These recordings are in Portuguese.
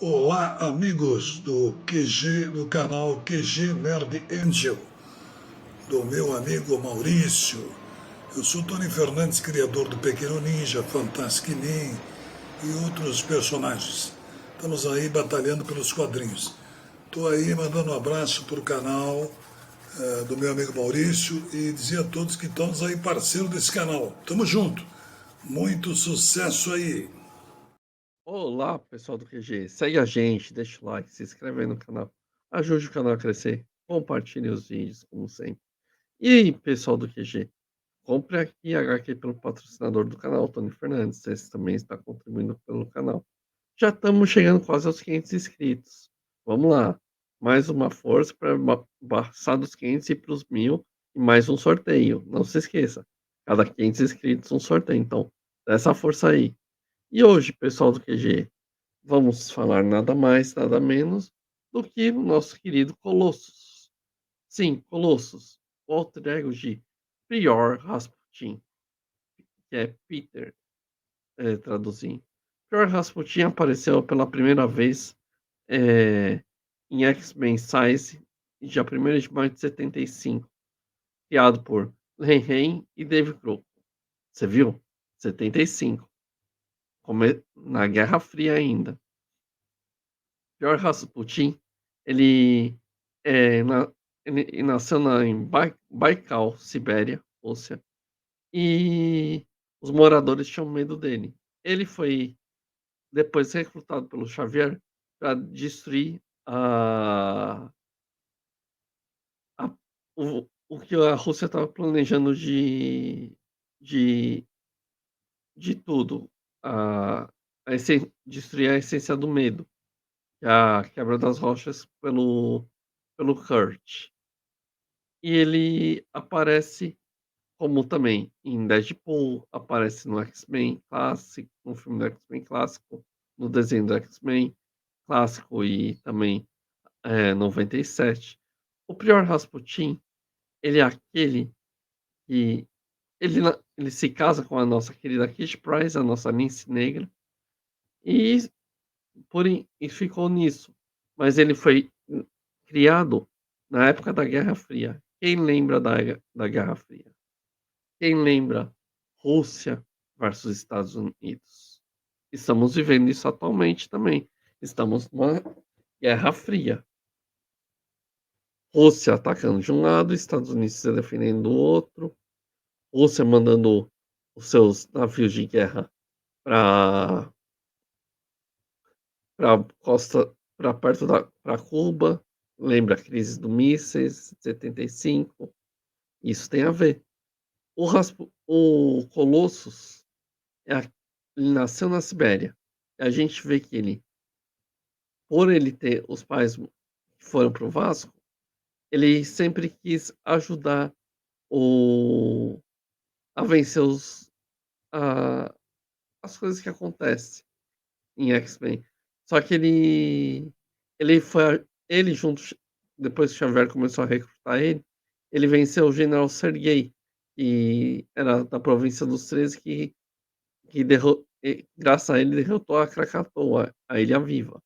Olá, amigos do QG, do canal QG Nerd Angel, do meu amigo Maurício. Eu sou Tony Fernandes, criador do Pequeno Ninja, Fantastic Nin e outros personagens. Estamos aí batalhando pelos quadrinhos. Estou aí mandando um abraço para o canal do meu amigo Maurício e dizer a todos que estamos aí parceiro desse canal. Tamo junto. Muito sucesso aí. Olá, pessoal do QG. Segue a gente, deixa o like, se inscreve aí no canal. Ajude o canal a crescer. Compartilhe os vídeos, como sempre. E aí, pessoal do QG, compre aqui HQ pelo patrocinador do canal, Tony Fernandes. Esse também está contribuindo pelo canal. Já estamos chegando quase aos 500 inscritos. Vamos lá. Mais uma força para passar dos 500 e ir para os 1000. E mais um sorteio. Não se esqueça. Cada 500 inscritos, um sorteio. Então, dá essa força aí. E hoje, pessoal do QG, vamos falar nada mais, nada menos do que o nosso querido Colossus. Sim, Colossus, o alter ego de Prior Rasputin, que é Peter, traduzindo. Prior Rasputin apareceu pela primeira vez em X-Men Size, dia 1º de maio de 75, criado por Len Rein e Dave Croco. Você viu? 75. Na Guerra Fria ainda. Pior Rasputin, ele, na ele nasceu em Baikal, Sibéria, Rússia, e os moradores tinham medo dele. Ele foi depois recrutado pelo Xavier para destruir a o que a Rússia estava planejando de tudo, destruir a essência do medo, que é a quebra das rochas pelo Kurt. E ele aparece como também em Deadpool, aparece no X-Men clássico, no filme do X-Men clássico, no desenho do X-Men clássico e também 97. O Prior Rasputin, ele é aquele que ele se casa com a nossa querida Kitty Pryde, a nossa Nancy Negra, e, e ficou nisso. Mas ele foi criado na época da Guerra Fria. Quem lembra da Guerra Fria? Quem lembra Rússia versus Estados Unidos? Estamos vivendo isso atualmente também. Estamos numa Guerra Fria. Rússia atacando de um lado, Estados Unidos se defendendo do outro, Rússia mandando os seus navios de guerra para costa, para perto para Cuba. Lembra a crise do mísseis, 75? Isso tem a ver. O Colossus ele nasceu na Sibéria. A gente vê que ele, por ele ter os pais que foram para o Vasco, ele sempre quis ajudar o, a vencer a, as coisas que acontecem em X-Men. Só que ele junto, depois que Xavier começou a recrutar ele venceu o General Sergei, que era da província dos 13, graças a ele derrotou a Krakatoa, a Ilha Viva,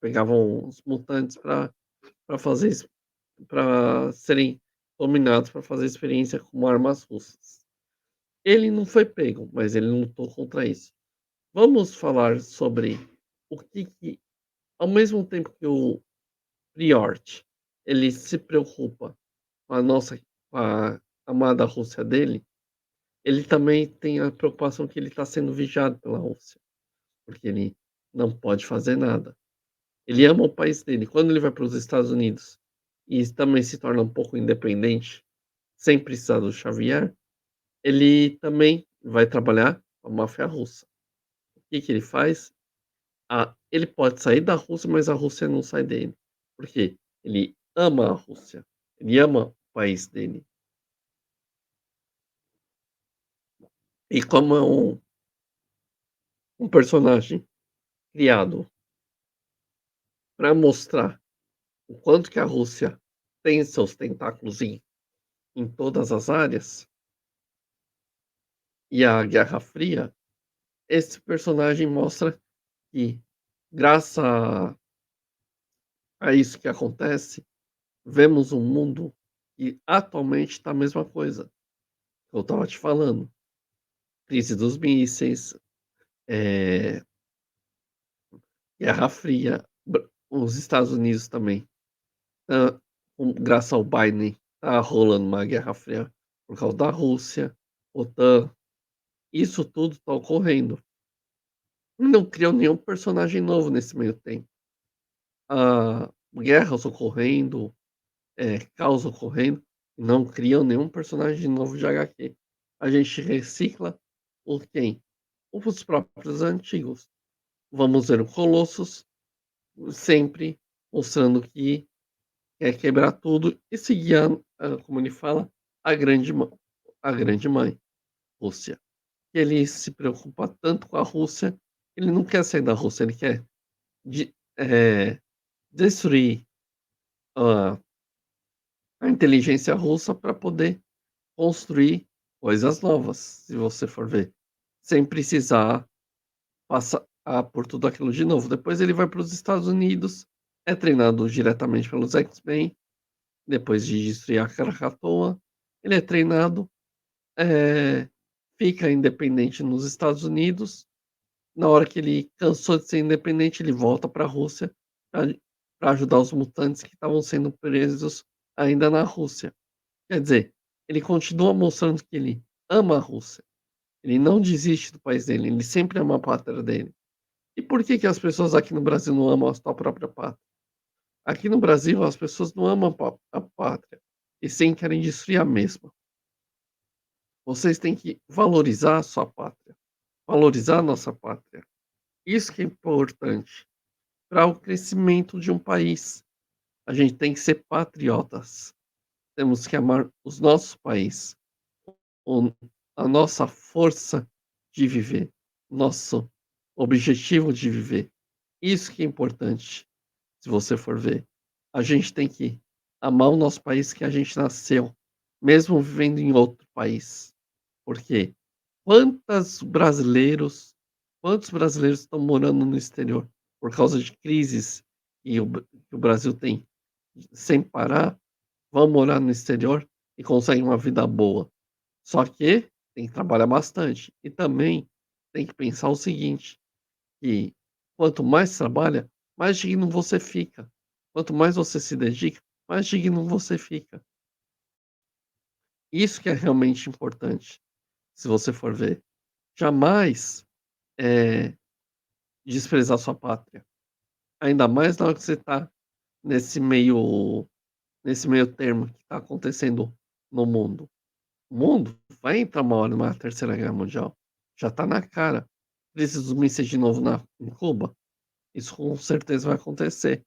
pegavam os mutantes para fazer para serem dominados para fazer experiência com armas russas. Ele não foi pego, mas ele lutou contra isso. Vamos falar sobre o que ao mesmo tempo que o Priort ele se preocupa com com a amada Rússia dele, ele também tem a preocupação que ele está sendo vigiado pela Rússia, porque ele não pode fazer nada. Ele ama o país dele. Quando ele vai para os Estados Unidos e também se torna um pouco independente, sem precisar do Xavier, ele também vai trabalhar com a máfia russa. O que ele faz? Ele pode sair da Rússia, mas a Rússia não sai dele. Por quê? Ele ama a Rússia. Ele ama o país dele. E como um personagem criado para mostrar o quanto que a Rússia tem seus tentáculos em todas as áreas, e a Guerra Fria, esse personagem mostra que, graças a isso que acontece, vemos um mundo que atualmente está a mesma coisa que eu estava te falando. Crise dos mísseis, eh, Guerra Fria, os Estados Unidos também, hã, graças ao Biden, tá rolando uma Guerra Fria por causa da Rússia, OTAN, isso tudo está ocorrendo. E não criam nenhum personagem novo nesse meio tempo. Guerras ocorrendo, caos ocorrendo, e não criam nenhum personagem novo de HQ. A gente recicla o quem? Os próprios antigos. Vamos ver o Colossus sempre mostrando que quer quebrar tudo e seguir como ele fala, a grande mãe, Rússia. Ele se preocupa tanto com a Rússia, ele não quer sair da Rússia, ele quer de destruir a a inteligência russa para poder construir coisas novas, se você for ver, sem precisar passar por tudo aquilo de novo. Depois ele vai para os Estados Unidos, é treinado diretamente pelos X-Men, depois de destruir a Krakatoa, ele é treinado, eh, fica independente nos Estados Unidos. Na hora que ele cansou de ser independente, ele volta para a Rússia para ajudar os mutantes que estavam sendo presos ainda na Rússia. Quer dizer, ele continua mostrando que ele ama a Rússia. Ele não desiste do país dele, ele sempre ama a pátria dele. E por que que as pessoas aqui no Brasil não amam a sua própria pátria? Aqui no Brasil, as pessoas não amam a pátria, e sim querem destruir a mesma. Vocês têm que valorizar a sua pátria, valorizar a nossa pátria. Isso que é importante para o crescimento de um país. A gente tem que ser patriotas. Temos que amar os nossos países, o a nossa força de viver, nosso objetivo de viver. Isso que é importante, se você for ver. A gente tem que amar o nosso país que a gente nasceu, mesmo vivendo em outro país. Porque quantos brasileiros estão morando no exterior por causa de crises que o Brasil tem sem parar, vão morar no exterior e conseguem uma vida boa. Só que tem que trabalhar bastante. E também tem que pensar o seguinte, que quanto mais trabalha, mais digno você fica. Quanto mais você se dedica, mais digno você fica. Isso que é realmente importante, se você for ver. Jamais, eh, desprezar sua pátria. Ainda mais na hora que você está nesse meio nesse meio termo que está acontecendo no mundo. O mundo vai entrar uma hora numa terceira guerra mundial. Já está na cara. Crise dos mísseis de novo em Cuba. Isso com certeza vai acontecer.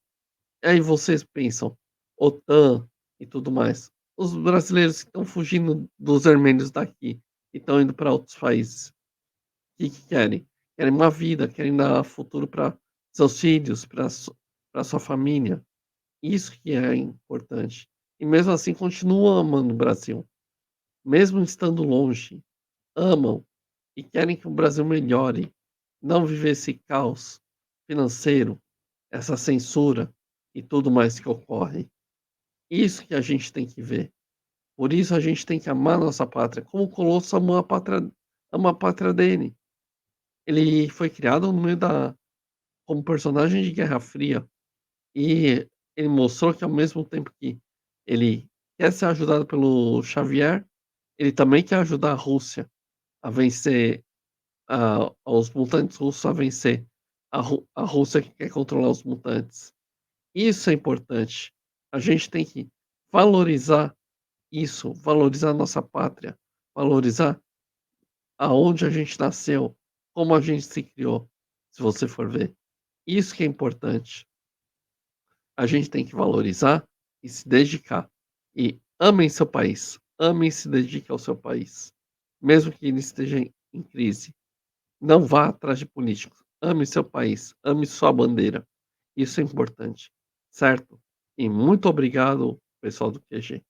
E aí vocês pensam, OTAN e tudo mais. Os brasileiros que estão fugindo dos vermelhos daqui e estão indo para outros países, o que que querem? Querem uma vida, querem dar futuro para seus filhos, para sua família. Isso que é importante. E mesmo assim continuam amando o Brasil, mesmo estando longe, amam e querem que o Brasil melhore, não viver esse caos financeiro, essa censura e tudo mais que ocorre. Isso que a gente tem que ver. Por isso a gente tem que amar nossa pátria, como o Colosso amou ama a pátria dele. Ele foi criado no meio da como personagem de Guerra Fria, e ele mostrou que ao mesmo tempo que ele quer ser ajudado pelo Xavier, ele também quer ajudar a Rússia a vencer os mutantes russos a vencer a Rússia que quer controlar os mutantes. Isso é importante. A gente tem que valorizar isso, valorizar a nossa pátria, valorizar aonde a gente nasceu, como a gente se criou, se você for ver. Isso que é importante. A gente tem que valorizar e se dedicar. E amem seu país, amem e se dediquem ao seu país, mesmo que ele esteja em crise. Não vá atrás de políticos. Ame seu país, ame sua bandeira. Isso é importante, certo? E muito obrigado, pessoal do QG.